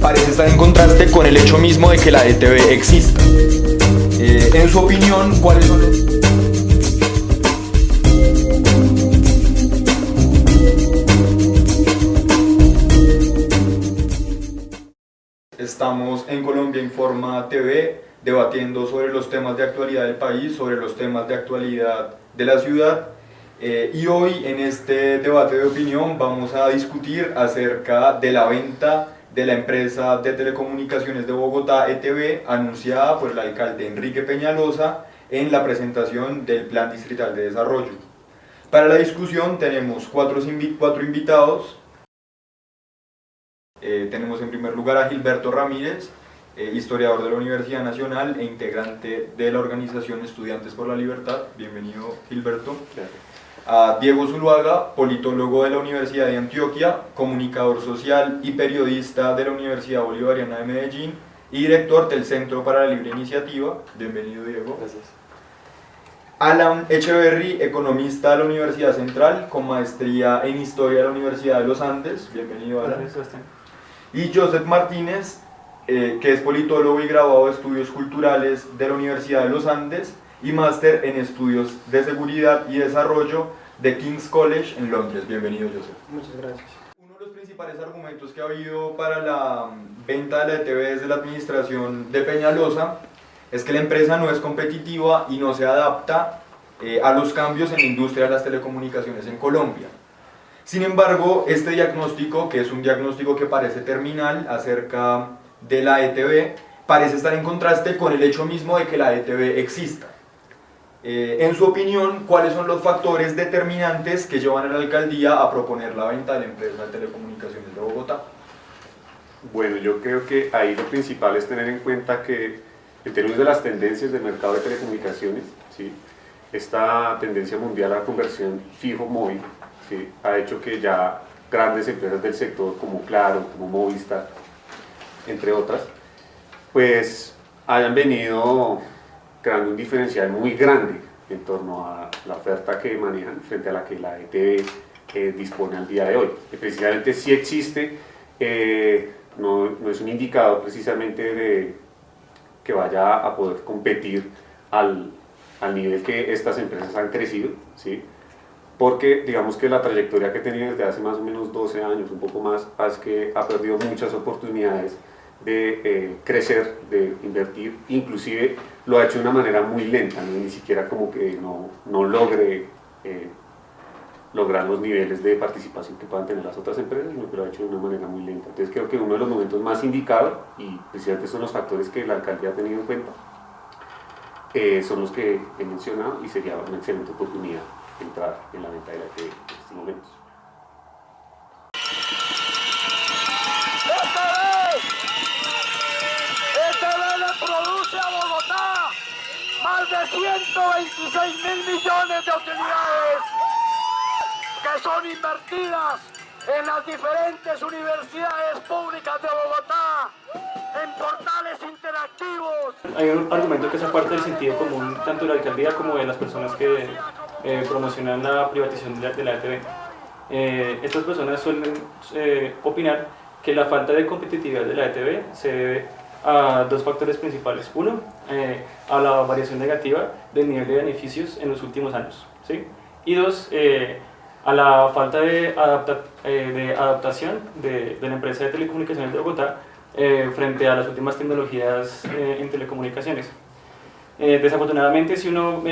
parece estar en contraste con el hecho mismo de que la ETV exista. En su opinión, ¿cuáles son los...? Estamos en Colombia Informa TV debatiendo sobre los temas de actualidad del país, sobre los temas de actualidad de la ciudad. Y hoy en este debate de opinión vamos a discutir acerca de la venta de la empresa de telecomunicaciones de Bogotá, ETV, anunciada por el alcalde Enrique Peñalosa en la presentación del Plan Distrital de Desarrollo. Para la discusión tenemos cuatro invitados. Tenemos en primer lugar a Gilberto Ramírez, historiador de la Universidad Nacional e integrante de la organización Estudiantes por la Libertad. Bienvenido, Gilberto. Gracias. A Diego Zuluaga, politólogo de la Universidad de Antioquia, comunicador social y periodista de la Universidad Bolivariana de Medellín y director del Centro para la Libre Iniciativa. Bienvenido, Diego. Gracias. Alan Echeverry, economista de la Universidad Central, con maestría en Historia de la Universidad de los Andes. Bienvenido, Alan. Gracias, Sebastián. Y Joseph Martínez, que es politólogo y graduado de Estudios Culturales de la Universidad de los Andes y máster en Estudios de Seguridad y Desarrollo de King's College en Londres. Bienvenido, Joseph. Muchas gracias. Uno de los principales argumentos que ha habido para la venta de la ETV desde la administración de Peñalosa es que la empresa no es competitiva y no se adapta a los cambios en la industria de las telecomunicaciones en Colombia. Sin embargo, este diagnóstico, que es un diagnóstico que parece terminal acerca de la ETV, parece estar en contraste con el hecho mismo de que la ETV exista. En su opinión, ¿cuáles son los factores determinantes que llevan a la alcaldía a proponer la venta de la empresa de telecomunicaciones de Bogotá? Bueno, yo creo que ahí lo principal es tener en cuenta que en términos de las tendencias del mercado de telecomunicaciones, ¿sí?, esta tendencia mundial a la conversión fijo-móvil, ¿sí?, ha hecho que ya grandes empresas del sector como Claro, como Movistar, entre otras, pues hayan venido creando un diferencial muy grande en torno a la oferta que manejan frente a la que la ETV dispone al día de hoy. Que precisamente sí existe, no es un indicador precisamente de que vaya a poder competir al nivel que estas empresas han crecido, ¿sí?, porque digamos que la trayectoria que tenía desde hace más o menos 12 años, un poco más, es que ha perdido muchas oportunidades de crecer, de invertir, inclusive lo ha hecho de una manera muy lenta, ¿no?, ni siquiera como que no logre lograr los niveles de participación que puedan tener las otras empresas, sino que lo ha hecho de una manera muy lenta. Entonces creo que uno de los momentos más indicados, y precisamente son los factores que la alcaldía ha tenido en cuenta, son los que he mencionado, y sería una excelente oportunidad entrar en la venta de la ETV en estos momentos. ETV le produce a Bogotá más de 126.000 millones de utilidades que son invertidas en las diferentes universidades públicas de Bogotá, en portales interactivos. Hay un argumento que es aparte del sentido común tanto de la alcaldía como de las personas que promocionan la privatización de la ETV. Estas personas suelen opinar que la falta de competitividad de la ETV se debe a dos factores principales. Uno, a la variación negativa del nivel de beneficios en los últimos años, ¿sí? Y dos, a la falta de adaptación de la empresa de telecomunicaciones de Bogotá frente a las últimas tecnologías en telecomunicaciones. Desafortunadamente, si uno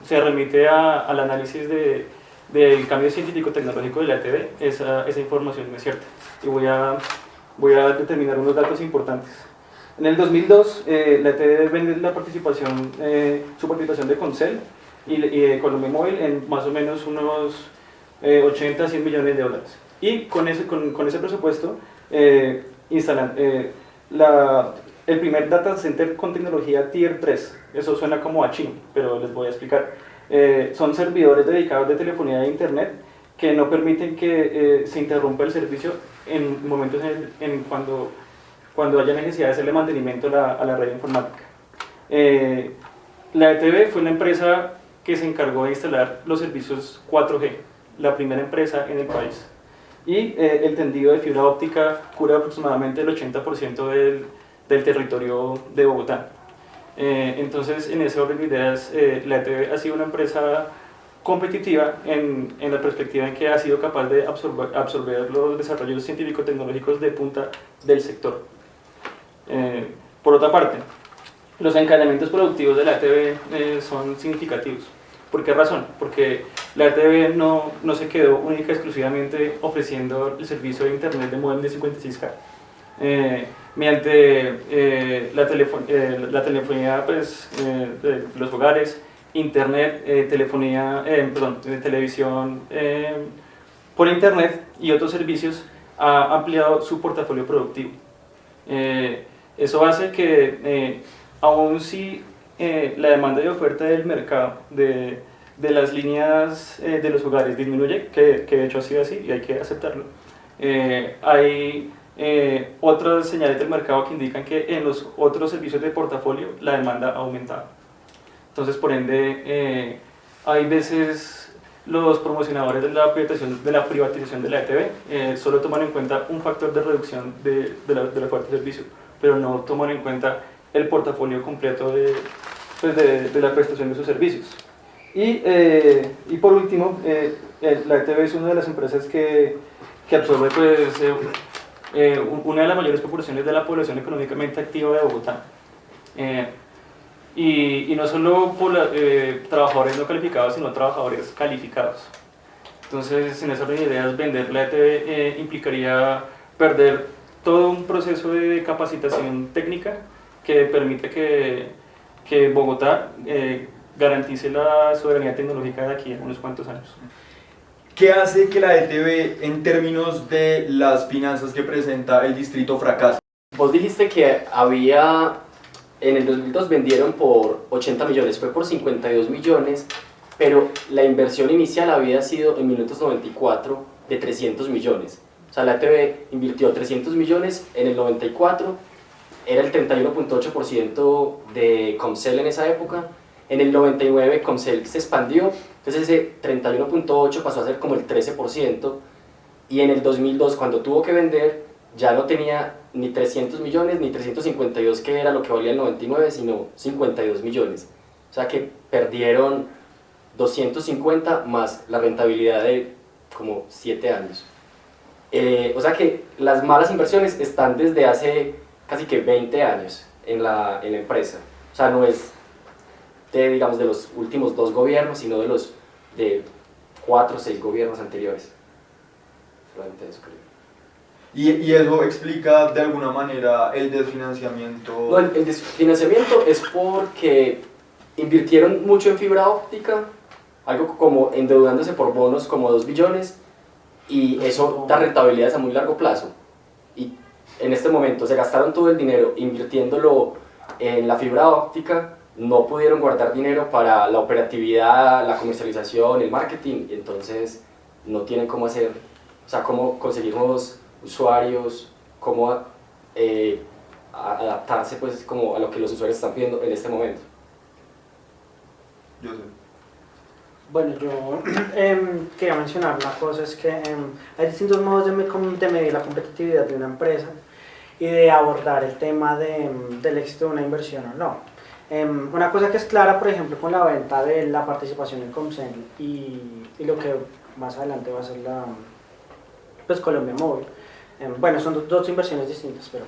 se remite al análisis del cambio científico-tecnológico de la ETV, esa información no es cierta. Y voy a determinar unos datos importantes. En el 2002, la ETV vende su participación de Concel y de Colombia Móvil en más o menos unos 80 a 100 millones de dólares. Y con ese presupuesto instalan el primer data center con tecnología Tier 3. Eso suena como a chino, pero les voy a explicar. Son servidores dedicados de telefonía e internet que no permiten que se interrumpa el servicio en momentos cuando haya necesidad de hacerle mantenimiento a la red informática. La ETV fue una empresa que se encargó de instalar los servicios 4G, la primera empresa en el país. y el tendido de fibra óptica cubre aproximadamente el 80% del territorio de Bogotá. Entonces, en ese orden de ideas, la ETB ha sido una empresa competitiva en la perspectiva en que ha sido capaz de absorber los desarrollos científico-tecnológicos de punta del sector. Por otra parte, los encadenamientos productivos de la ETB son significativos. ¿Por qué razón? Porque la ETB no se quedó única y exclusivamente ofreciendo el servicio de internet de módem de 56K. Mediante la telefonía pues, de los hogares, internet, televisión por internet y otros servicios, ha ampliado su portafolio productivo. Eso hace que aun si la demanda y oferta del mercado de las líneas de los hogares disminuye, que de hecho ha sido así y hay que aceptarlo, hay otras señales del mercado que indican que en los otros servicios de portafolio la demanda ha aumentado. Entonces, por ende, hay veces los promocionadores de la privatización de la ETB solo toman en cuenta un factor de reducción de la oferta de servicio, pero no toman en cuenta el portafolio completo de la prestación de sus servicios. Y por último, la ETB es una de las empresas que absorbe pues, una de las mayores proporciones de la población económicamente activa de Bogotá. Y no solo por trabajadores no calificados, sino trabajadores calificados. Entonces, en esas ideas, vender la ETB implicaría perder todo un proceso de capacitación técnica que permite que Bogotá garantice la soberanía tecnológica de aquí en unos cuantos años. ¿Qué hace que la ETB, en términos de las finanzas que presenta el distrito, fracase? Vos dijiste que en el 2002 vendieron por 80 millones, fue por 52 millones, pero la inversión inicial había sido en 1994 de 300 millones. O sea, la ETB invirtió 300 millones en el 94, era el 31.8% de Comcel en esa época. En el 99 Comcel se expandió, entonces ese 31.8 pasó a ser como el 13%, y en el 2002, cuando tuvo que vender, ya no tenía ni 300 millones ni 352, que era lo que valía el 99, sino 52 millones. O sea que perdieron 250 más la rentabilidad de como 7 años. O sea que las malas inversiones están desde hace casi que 20 años en la empresa. O sea, no es digamos, de los últimos 2 gobiernos, sino de 4 o 6 gobiernos anteriores. Solamente eso creo. ¿Y eso explica de alguna manera el desfinanciamiento? No, el desfinanciamiento es porque invirtieron mucho en fibra óptica, algo como endeudándose por bonos como 2 billones, y eso da rentabilidades a muy largo plazo. Y en este momento se gastaron todo el dinero invirtiéndolo en la fibra óptica, no pudieron guardar dinero para la operatividad, la comercialización, el marketing, y entonces no tienen cómo hacer, o sea, cómo conseguir nuevos usuarios, cómo adaptarse pues como a lo que los usuarios están pidiendo en este momento. Yo sé. Bueno, yo quería mencionar una cosa, es que hay distintos modos de medir la competitividad de una empresa y de abordar el tema del éxito de una inversión o no. Una cosa que es clara, por ejemplo, con la venta de la participación en Comcel y lo que más adelante va a ser pues Colombia Móvil. Bueno, son dos inversiones distintas, pero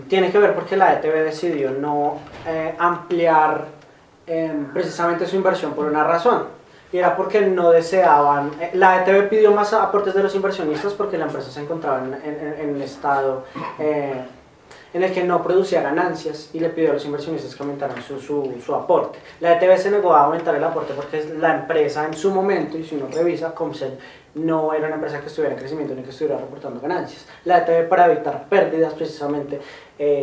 tiene que ver porque la ETB decidió no ampliar precisamente su inversión por una razón. Y era porque no deseaban, la ETB pidió más aportes de los inversionistas porque la empresa se encontraba en un estado en el que no producía ganancias, y le pidió a los inversionistas que aumentaran su aporte. La ETB se negó a aumentar el aporte porque la empresa en su momento, y si uno revisa, Comcel no era una empresa que estuviera en crecimiento ni que estuviera reportando ganancias. La ETB, para evitar pérdidas precisamente,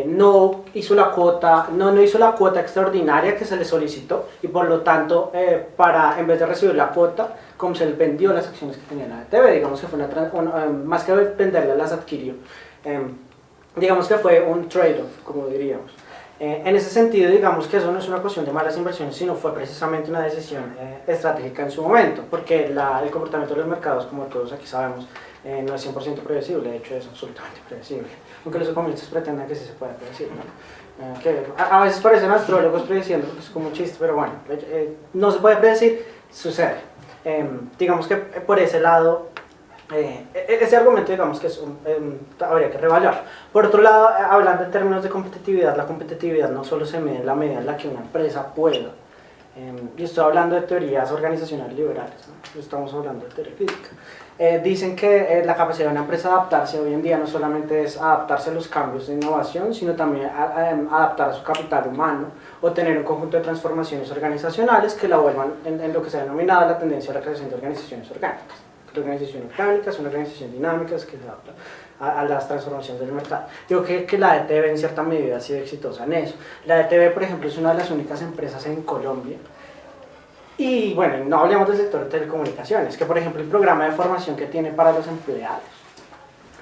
no hizo la cuota extraordinaria que se le solicitó, y por lo tanto, en vez de recibir la cuota, Comcel vendió las acciones que tenía la ETB. Digamos que fue más que venderlas, las adquirió. Digamos que fue un trade-off, como diríamos. En ese sentido, digamos que eso no es una cuestión de malas inversiones, sino fue precisamente una decisión estratégica en su momento, porque el comportamiento de los mercados, como todos aquí sabemos, no es 100% predecible, de hecho es absolutamente predecible, aunque los economistas pretendan que sí se puede predecir, ¿no? Que a veces parecen astrólogos prediciendo, porque es como un chiste, pero bueno, no se puede predecir, sucede. Digamos que por ese lado, ese argumento digamos que habría que revaluar. Por otro lado, hablando en términos de competitividad, la competitividad no solo se mide en la medida en la que una empresa pueda, y estoy hablando de teorías organizacionales liberales, ¿no? Estamos hablando de teoría física. Dicen que la capacidad de una empresa de adaptarse hoy en día no solamente es adaptarse a los cambios de innovación, sino también adaptar a su capital humano o tener un conjunto de transformaciones organizacionales que la vuelvan en lo que se ha denominado la tendencia a la creación de organizaciones orgánicas. La organización orgánica es una organización dinámica que se adapta a las transformaciones del mercado. Digo que la ETB en cierta medida ha sido exitosa en eso. La ETB, por ejemplo, es una de las únicas empresas en Colombia. Y bueno, no hablemos del sector de telecomunicaciones, que por ejemplo el programa de formación que tiene para los empleados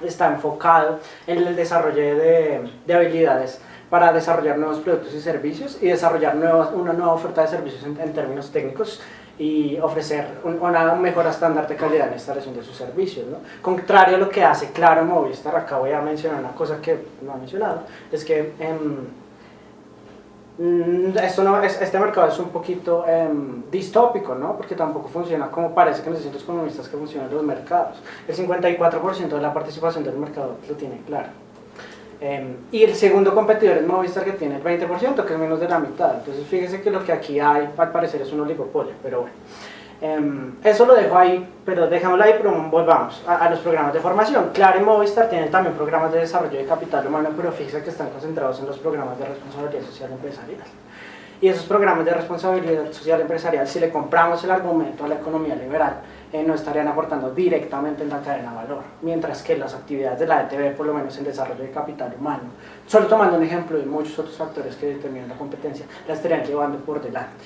está enfocado en el desarrollo de habilidades para desarrollar nuevos productos y servicios y desarrollar una nueva oferta de servicios en términos técnicos y ofrecer un mejor estándar de calidad en la instalación de sus servicios, ¿no? Contrario a lo que hace Claro Movistar, acá voy a mencionar una cosa que no he mencionado, es que este mercado es un poquito distópico, ¿no? Porque tampoco funciona como parece que nos dicen los economistas que funcionan los mercados. El 54% de la participación del mercado lo tiene Claro. Y el segundo competidor es Movistar, que tiene el 20%, que es menos de la mitad. Entonces fíjese que lo que aquí hay al parecer es un oligopolio, pero bueno. Eso lo dejo ahí, pero dejémoslo ahí, pero volvamos a los programas de formación. Claro y Movistar tienen también programas de desarrollo de capital humano, pero fíjese que están concentrados en los programas de responsabilidad social empresarial. Y esos programas de responsabilidad social empresarial, si le compramos el argumento a la economía liberal, no estarían aportando directamente en la cadena de valor, mientras que las actividades de la ETB, por lo menos en desarrollo de capital humano, solo tomando un ejemplo de muchos otros factores que determinan la competencia, la estarían llevando por delante.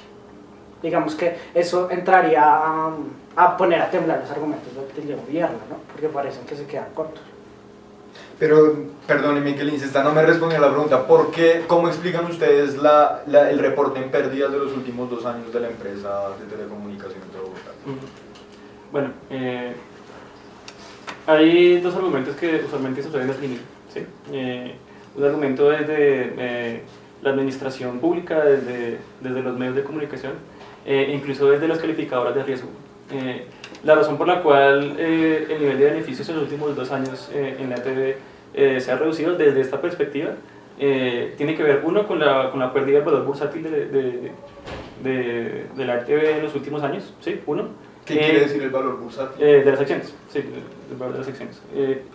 Digamos que eso entraría a poner a temblar los argumentos del gobierno, ¿no? Porque parecen que se quedan cortos. Pero, perdóneme que el Incesta no me respondió a la pregunta, ¿cómo explican ustedes el reporte en pérdidas de los últimos 2 años de la empresa de telecomunicaciones de Bogotá? Bueno, hay dos argumentos que usualmente se suelen definir, ¿sí? Un argumento desde la administración pública, desde los medios de comunicación, incluso desde las calificadoras de riesgo. La razón por la cual el nivel de beneficios en los últimos 2 años en la ETB se ha reducido desde esta perspectiva tiene que ver, uno, con la pérdida del valor bursátil de la ETB en los últimos años, ¿sí? Uno. ¿Qué quiere decir el valor bursátil? De las acciones, sí, el valor de las acciones.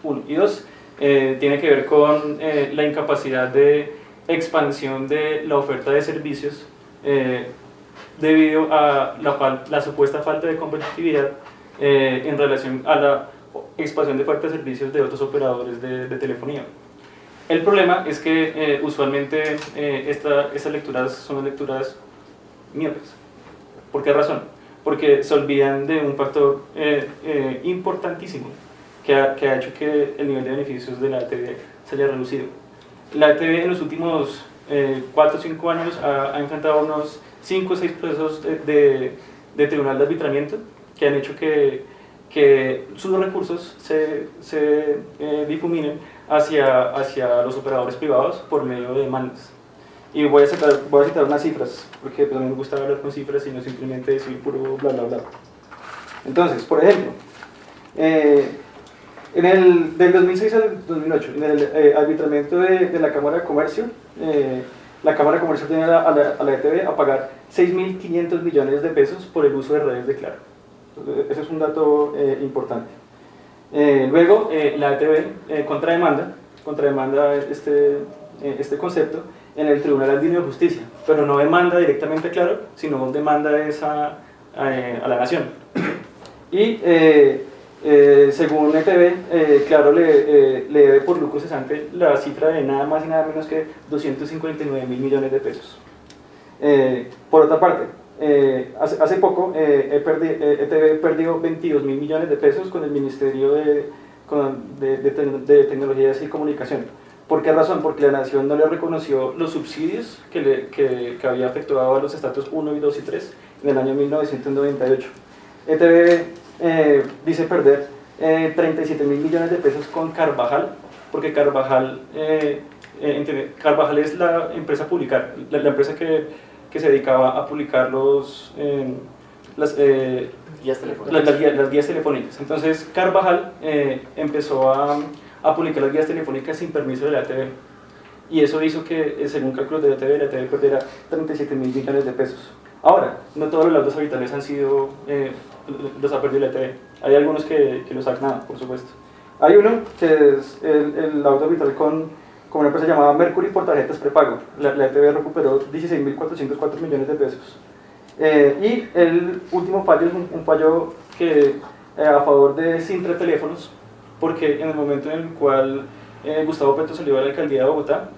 Uno. Y dos, tiene que ver con la incapacidad de expansión de la oferta de servicios debido a la supuesta falta de competitividad en relación a la expansión de oferta de servicios de otros operadores de telefonía. El problema es que usualmente estas lecturas son lecturas miopes. ¿Por qué razón? Porque se olvidan de un factor importantísimo que ha hecho que el nivel de beneficios de la ETB se haya reducido. La ETB en los últimos 4 o 5 años ha enfrentado unos 5 o 6 procesos de tribunal de arbitramiento que han hecho que sus recursos se difuminen hacia los operadores privados por medio de demandas. Y voy a citar unas cifras, porque pues, a mí me gusta hablar con cifras y no simplemente decir puro bla bla bla. Entonces, por ejemplo, del 2006 al 2008, en el arbitramiento de la Cámara de Comercio, la Cámara de Comercio tiene a la ETB a pagar 6.500 millones de pesos por el uso de redes de Claro. Ese es un dato importante. Luego, la ETB contrademanda este concepto en el Tribunal Andino de Justicia, pero no demanda directamente a Claro, sino demanda a la Nación. Y según ETB, Claro le debe por lucro cesante la cifra de nada más y nada menos que 259.000 millones de pesos. Por otra parte, hace poco ETB perdió 22.000 millones de pesos con el Ministerio de Tecnologías y Comunicación. ¿Por qué razón? Porque la Nación no le reconoció los subsidios que había efectuado a los estatus 1, 2 y 3 en el año 1998. ETB dice perder 37 mil millones de pesos con Carvajal, porque Carvajal, Carvajal es la empresa pública, la empresa que se dedicaba a publicar las guías telefónicas. Entonces Carvajal empezó a publicar las guías telefónicas sin permiso de la ATV, y eso hizo que, según cálculos de la ATV perdiera 37 mil millones de pesos. Ahora, no todos los laudos habitales han sido, los ha perdido la ATV. Hay algunos que los han ganado, por supuesto. Hay uno que es el laudo habital con una empresa llamada Mercury por tarjetas prepago. La ATV recuperó 16.404 millones de pesos. Y el último fallo es un fallo que, a favor de Sintra Teléfonos, porque en el momento en el cual Gustavo Petro salió a la alcaldía de Bogotá,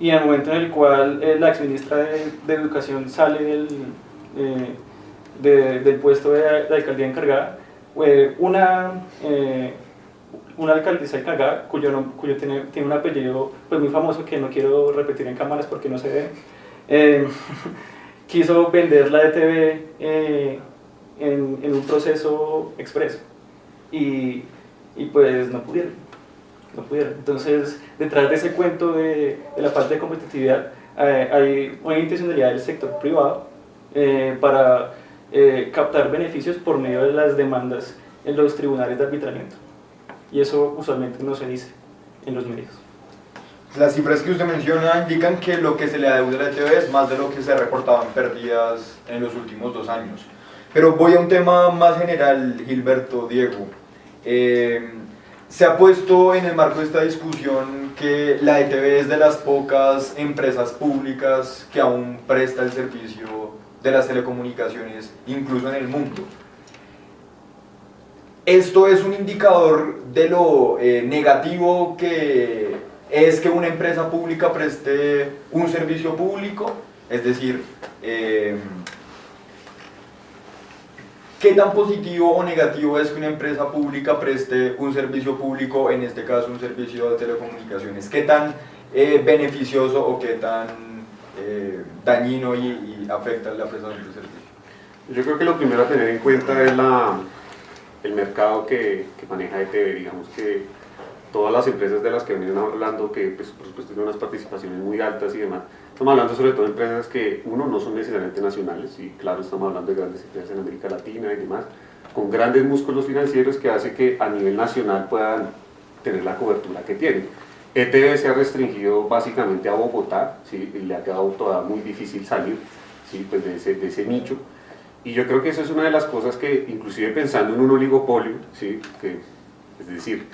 y en el momento en el cual la exministra de Educación sale del puesto de alcaldía encargada, una alcaldesa encargada cuyo tiene un apellido pues muy famoso que no quiero repetir en cámaras porque no se ve, quiso vender la ETV en un proceso expreso y pues no pudieron. Entonces, detrás de ese cuento de la falta de competitividad hay una intencionalidad del sector privado para captar beneficios por medio de las demandas en los tribunales de arbitramiento, y eso usualmente no se dice en los medios. Las cifras que usted menciona indican que lo que se le adeuda a la ETV es más de lo que se reportaban pérdidas en los últimos 2 años. Pero voy a un tema más general, Gilberto, Diego. Se ha puesto en el marco de esta discusión que la ETV es de las pocas empresas públicas que aún presta el servicio de las telecomunicaciones, incluso en el mundo. ¿Esto es un indicador de lo negativo que es que una empresa pública preste un servicio público? Es decir, ¿qué tan positivo o negativo es que una empresa pública preste un servicio público, en este caso un servicio de telecomunicaciones? ¿Qué tan beneficioso o qué tan dañino y afecta la prestación del servicio? Yo creo que lo primero a tener en cuenta es el mercado que maneja ETV. Digamos que todas las empresas de las que venían hablando, que pues, por supuesto tienen unas participaciones muy altas y demás, estamos hablando sobre todo de empresas que, uno, no son necesariamente nacionales, y claro, estamos hablando de grandes empresas en América Latina y demás, con grandes músculos financieros que hace que a nivel nacional puedan tener la cobertura que tienen. ETV se ha restringido básicamente a Bogotá, ¿sí? Y le ha quedado todavía muy difícil salir, ¿sí? Pues de ese nicho, y yo creo que eso es una de las cosas que, inclusive pensando en un oligopolio, ¿sí? Es decir,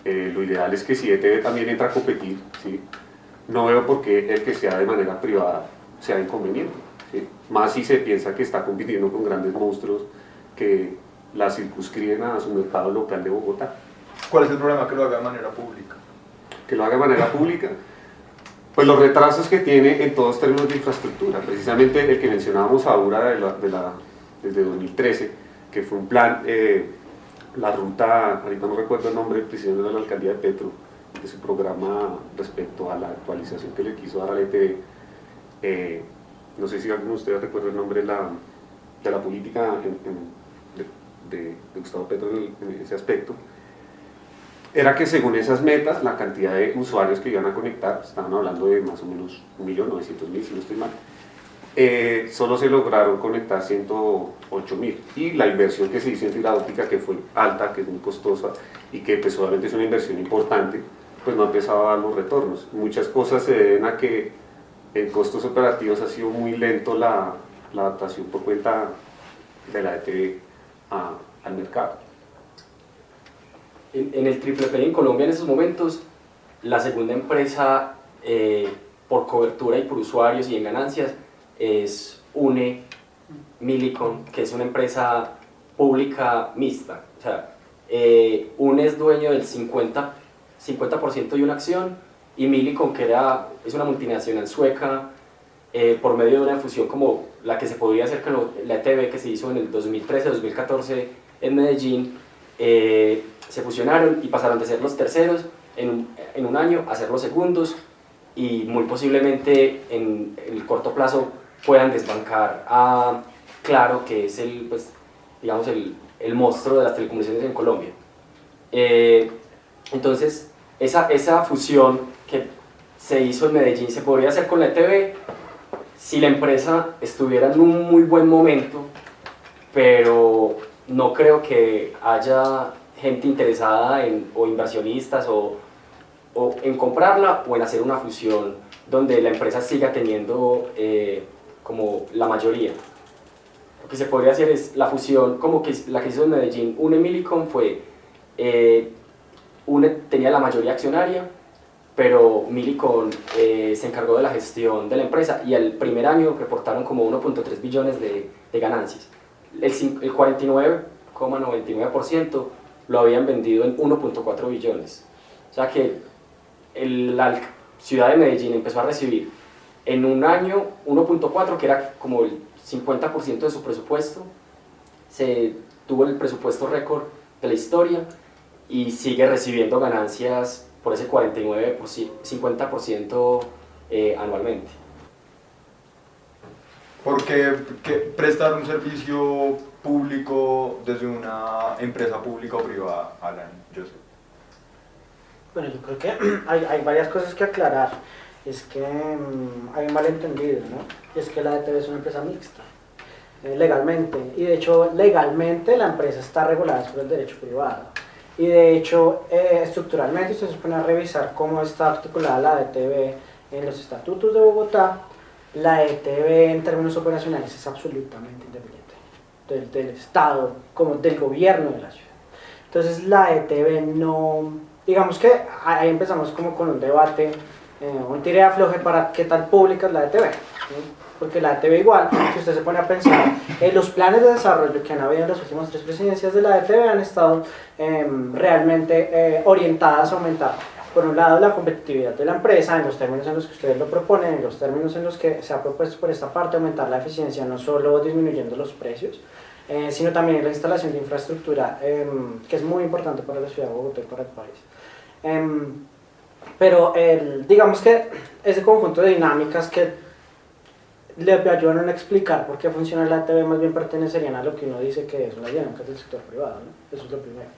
lo ideal es que si ETV también entra a competir, ¿sí? No veo por qué el que sea de manera privada sea inconveniente, ¿sí? Más si se piensa que está compitiendo con grandes monstruos que la circunscriben a su mercado local de Bogotá. ¿Cuál es el problema que lo haga de manera pública? Que lo haga de manera pública, pues los retrasos que tiene en todos términos de infraestructura, precisamente el que mencionábamos ahora desde 2013, que fue un plan, la ruta, ahorita no recuerdo el nombre del presidente de la alcaldía de Petro, de su programa respecto a la actualización que le quiso dar a la ETV. No sé si alguno de ustedes recuerda el nombre de la política de Gustavo Petro en ese aspecto. Era que según esas metas, la cantidad de usuarios que iban a conectar, estaban hablando de más o menos 1.900.000, si no estoy mal, solo se lograron conectar 108.000, y la inversión que se hizo en fibra óptica, que fue alta, que es muy costosa y que pues obviamente es una inversión importante, pues no ha empezado a dar los retornos. Muchas cosas se deben a que en costos operativos ha sido muy lento la adaptación por cuenta de la ETV al mercado. En el Triple Play en Colombia en estos momentos, la segunda empresa por cobertura y por usuarios y en ganancias es UNE Millicom, que es una empresa pública mixta. O sea, UNE es dueño del 50% de una acción, y Millicom, que es una multinacional sueca, por medio de una fusión como la que se podría hacer con la ETV que se hizo en el 2013-2014 en Medellín, se fusionaron y pasaron de ser los terceros en un año a ser los segundos, y muy posiblemente en el corto plazo puedan desbancar a Claro, que es el el monstruo de las telecomunicaciones en Colombia. Entonces, esa fusión que se hizo en Medellín se podría hacer con la ETB si la empresa estuviera en un muy buen momento, pero no creo que haya gente interesada o inversionistas o en comprarla o en hacer una fusión donde la empresa siga teniendo como la mayoría. Lo que se podría hacer es la fusión como que la que hizo en Medellín. Milicom fue, tenía la mayoría accionaria, pero Milicom se encargó de la gestión de la empresa y al primer año reportaron como 1.3 billones de ganancias. El 49,99% lo habían vendido en 1.4 billones. O sea que la ciudad de Medellín empezó a recibir en un año 1.4, que era como el 50% de su presupuesto. Se tuvo el presupuesto récord de la historia y sigue recibiendo ganancias por ese 50% anualmente. Porque prestar un servicio público desde una empresa pública o privada, Alan, yo sé. Bueno, yo creo que hay varias cosas que aclarar. Es que hay un malentendido, ¿no? Es que la ETB es una empresa mixta, legalmente. Y de hecho, legalmente la empresa está regulada por el derecho privado. Y de hecho, estructuralmente, usted se pone a revisar cómo está articulada la ETB en los estatutos de Bogotá. La ETB en términos operacionales es absolutamente independiente del Estado, como del gobierno de la ciudad. Entonces la ETB no, digamos que ahí empezamos como con un debate, un tire de afloje para qué tan pública es la ETB, ¿sí? Porque la ETB igual, si usted se pone a pensar, los planes de desarrollo que han habido en las últimas 3 presidencias de la ETB han estado realmente orientadas a aumentar, por un lado, la competitividad de la empresa en los términos en los que ustedes lo proponen, en los términos en los que se ha propuesto por esta parte aumentar la eficiencia, no solo disminuyendo los precios, sino también en la instalación de infraestructura, que es muy importante para la ciudad de Bogotá y para el país. Pero digamos que ese conjunto de dinámicas que le ayudan a explicar por qué funciona la ETB más bien pertenecerían a lo que uno dice que es una dinámica del sector privado, ¿no? Eso es lo primero.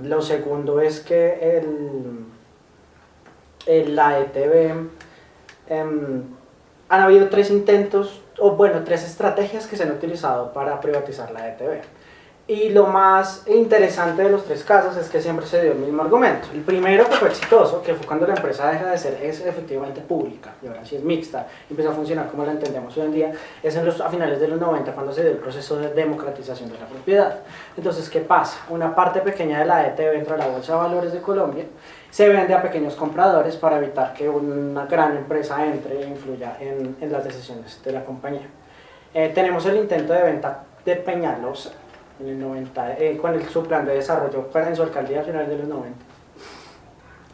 Lo segundo es que la ETB han habido 3 intentos, o bueno, 3 estrategias que se han utilizado para privatizar la ETB. Y lo más interesante de los 3 casos es que siempre se dio el mismo argumento. El primero, que fue exitoso, que fue cuando la empresa deja de ser efectivamente pública, y ahora sí es mixta, y empieza a funcionar como la entendemos hoy en día, es a finales de los 90 cuando se dio el proceso de democratización de la propiedad. Entonces, ¿qué pasa? Una parte pequeña de la ETB entra a la Bolsa de Valores de Colombia, se vende a pequeños compradores para evitar que una gran empresa entre e influya en las decisiones de la compañía. Tenemos el intento de venta de Peñalosa, en el 90, con su plan de desarrollo en su alcaldía a finales de los 90,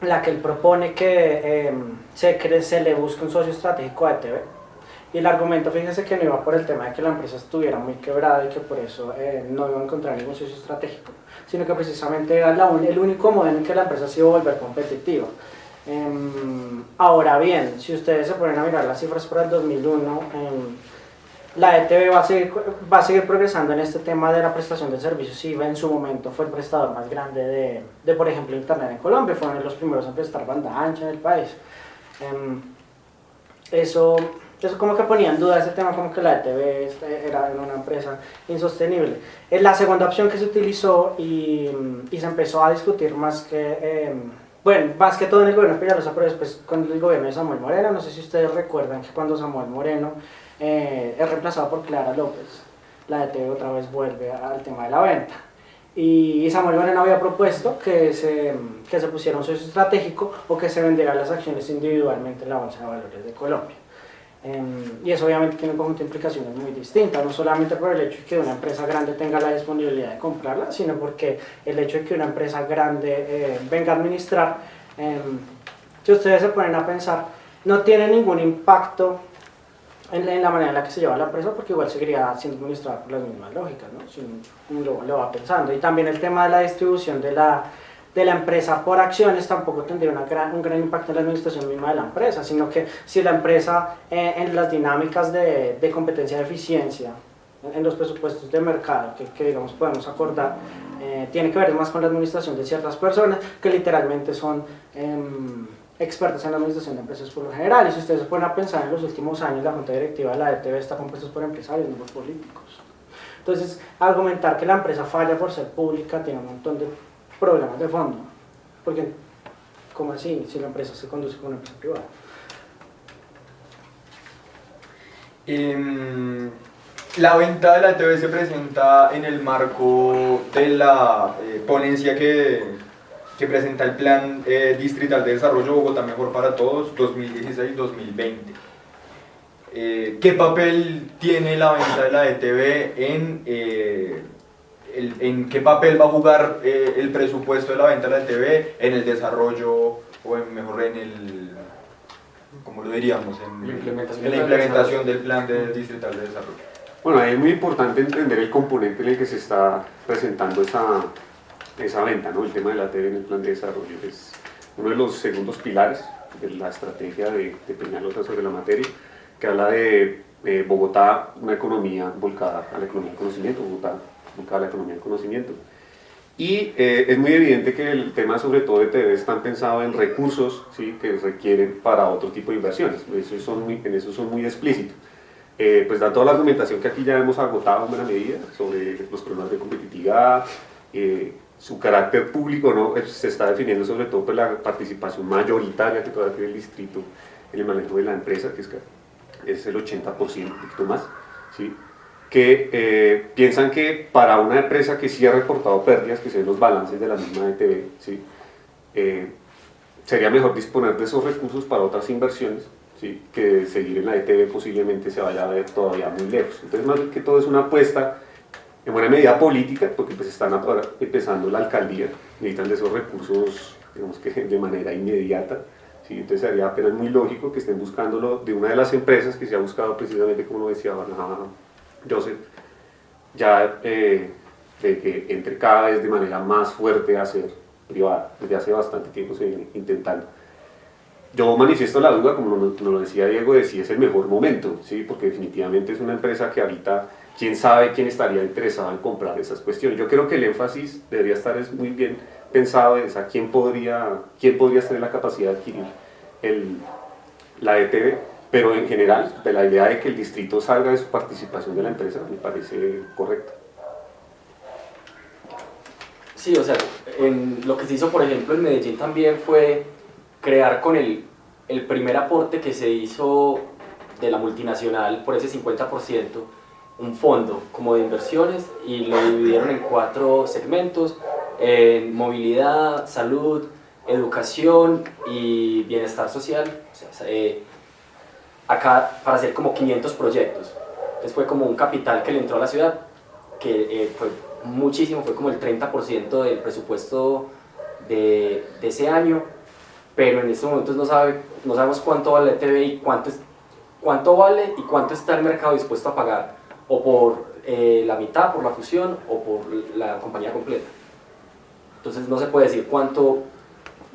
en la que él propone que se le busque un socio estratégico a ETB. Y el argumento, fíjense que no iba por el tema de que la empresa estuviera muy quebrada y que por eso no iba a encontrar ningún socio estratégico, sino que precisamente era el único modo en que la empresa se iba a volver competitiva. Ahora bien, si ustedes se ponen a mirar las cifras para el 2001, la ETB va a seguir progresando en este tema de la prestación de servicios. Y en su momento fue el prestador más grande de por ejemplo, Internet en Colombia, fue uno de los primeros en prestar banda ancha en el país. Eso como que ponía en duda ese tema, como que la ETB era una empresa insostenible. La segunda opción que se utilizó y se empezó a discutir más que todo en el gobierno de Peñalosa, pero después con el gobierno de Samuel Moreno. No sé si ustedes recuerdan que cuando Samuel Moreno es reemplazado por Clara López, la ETB otra vez vuelve al tema de la venta. Y Samuel Moreno había propuesto que se pusiera un socio estratégico o que se vendieran las acciones individualmente en la Bolsa de Valores de Colombia. Y eso obviamente tiene un conjunto de implicaciones muy distintas, no solamente por el hecho de que una empresa grande tenga la disponibilidad de comprarla, sino porque el hecho de que una empresa grande venga a administrar, si ustedes se ponen a pensar, no tiene ningún impacto en la manera en la que se lleva la empresa, porque igual seguiría siendo administrada por las mismas lógicas, ¿no? Si uno lo va pensando. Y también el tema de la distribución de la empresa por acciones tampoco tendría un gran impacto en la administración misma de la empresa, sino que si la empresa en las dinámicas de competencia de eficiencia en los presupuestos de mercado que digamos podemos acordar, tiene que ver más con la administración de ciertas personas que literalmente son expertos en la administración de empresas por lo general. Y si ustedes se ponen a pensar, en los últimos años la junta directiva de la ETV está compuesta por empresarios, no por políticos. Entonces, argumentar que la empresa falla por ser pública tiene un montón de problemas de fondo, porque ¿cómo así? Si la empresa se conduce como una empresa privada. La venta de la ETV se presenta en el marco de la ponencia que presenta el Plan Distrital de Desarrollo Bogotá Mejor para Todos 2016-2020. ¿Qué papel tiene la venta de la ETV en qué papel va a jugar el presupuesto de la venta de la ETV en el desarrollo o mejor en el, ¿cómo lo diríamos? En la implementación del Plan Distrital de Desarrollo? Bueno, ahí es muy importante entender el componente en el que se está presentando esa venta, ¿no? El tema de la ETV en el plan de desarrollo es uno de los segundos pilares de la estrategia de Peñalosa sobre la materia, que habla de Bogotá, una economía volcada a la economía del conocimiento, Bogotá volcada a la economía del conocimiento. Y es muy evidente que el tema sobre todo de ETV están pensados en recursos, ¿sí?, que requieren para otro tipo de inversiones, en eso son muy explícitos. Pues da toda la argumentación que aquí ya hemos agotado en buena medida sobre los problemas de competitividad, su carácter público, ¿no? Se está definiendo sobre todo por la participación mayoritaria que todavía tiene el distrito en el manejo de la empresa, que es el 80%, un poquito más, ¿sí? Que piensan que para una empresa que sí ha reportado pérdidas, que se ven los balances de la misma ETV, ¿sí? Sería mejor disponer de esos recursos para otras inversiones, ¿sí?, que seguir en la ETV posiblemente se vaya a ver todavía muy lejos. Entonces, más que todo es una apuesta en buena medida política, porque pues están ahora empezando la alcaldía, necesitan de esos recursos, digamos que de manera inmediata, ¿sí? Entonces sería apenas muy lógico que estén buscándolo de una de las empresas que se ha buscado precisamente, como lo decía Joseph, ya de que entre cada vez de manera más fuerte a ser privada. Desde hace bastante tiempo se viene intentando. Yo manifiesto la duda, como nos lo decía Diego, de si es el mejor momento, ¿sí? Porque definitivamente es una empresa que ahorita, quién sabe quién estaría interesado en comprar esas cuestiones. Yo creo que el énfasis debería estar muy bien pensado en quién podría tener la capacidad de adquirir la ETV, pero en general, de la idea de que el distrito salga de su participación de la empresa, me parece correcta. Sí, o sea, lo que se hizo, por ejemplo, en Medellín también fue crear con el primer aporte que se hizo de la multinacional por ese 50%, un fondo como de inversiones, y lo dividieron en 4 segmentos, en movilidad, salud, educación y bienestar social, o sea, acá para hacer como 500 proyectos. Entonces fue como un capital que le entró a la ciudad, que fue muchísimo, fue como el 30% del presupuesto de ese año, pero en estos momentos no sabemos cuánto vale la ETV y cuánto vale y cuánto está el mercado dispuesto a pagar, o por la mitad, por la fusión, o por la compañía completa. Entonces no se puede decir cuánto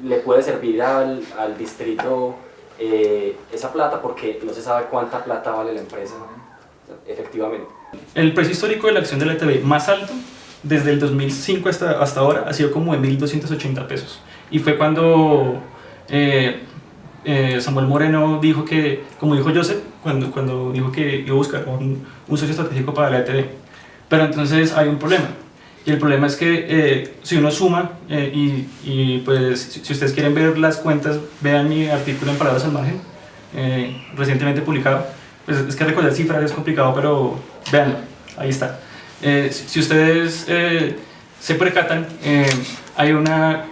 le puede servir al distrito esa plata, porque no se sabe cuánta plata vale la empresa efectivamente. El precio histórico de la acción de la ETV más alto desde el 2005 hasta ahora ha sido como de 1.280 pesos, y fue cuando Samuel Moreno dijo que, como dijo Joseph, cuando dijo que iba a buscar un socio estratégico para la ETV. Pero entonces hay un problema, y el problema es que si uno suma, y pues si ustedes quieren ver las cuentas, vean mi artículo en Palabras al Margen, recientemente publicado. Pues es que recordar cifras es complicado, pero véanlo, ahí está. Si ustedes se percatan, hay una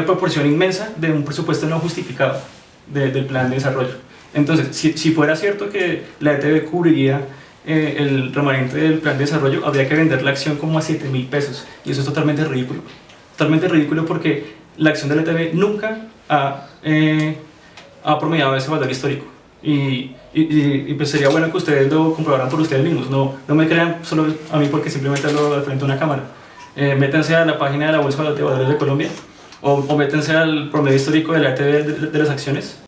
proporción inmensa de un presupuesto no justificado del plan de desarrollo. Entonces, si fuera cierto que la ETV cubriría el remanente del plan de desarrollo, habría que vender la acción como a 7.000 pesos, y eso es totalmente ridículo. Totalmente ridículo, porque la acción de la ETV nunca ha promediado ese valor histórico. Y pues sería bueno que ustedes lo comprobaran por ustedes mismos. No me crean solo a mí porque simplemente hablo al frente de una cámara. Métanse a la página de la Bolsa de Valores de Colombia, o métanse al promedio histórico de la ETV de las acciones.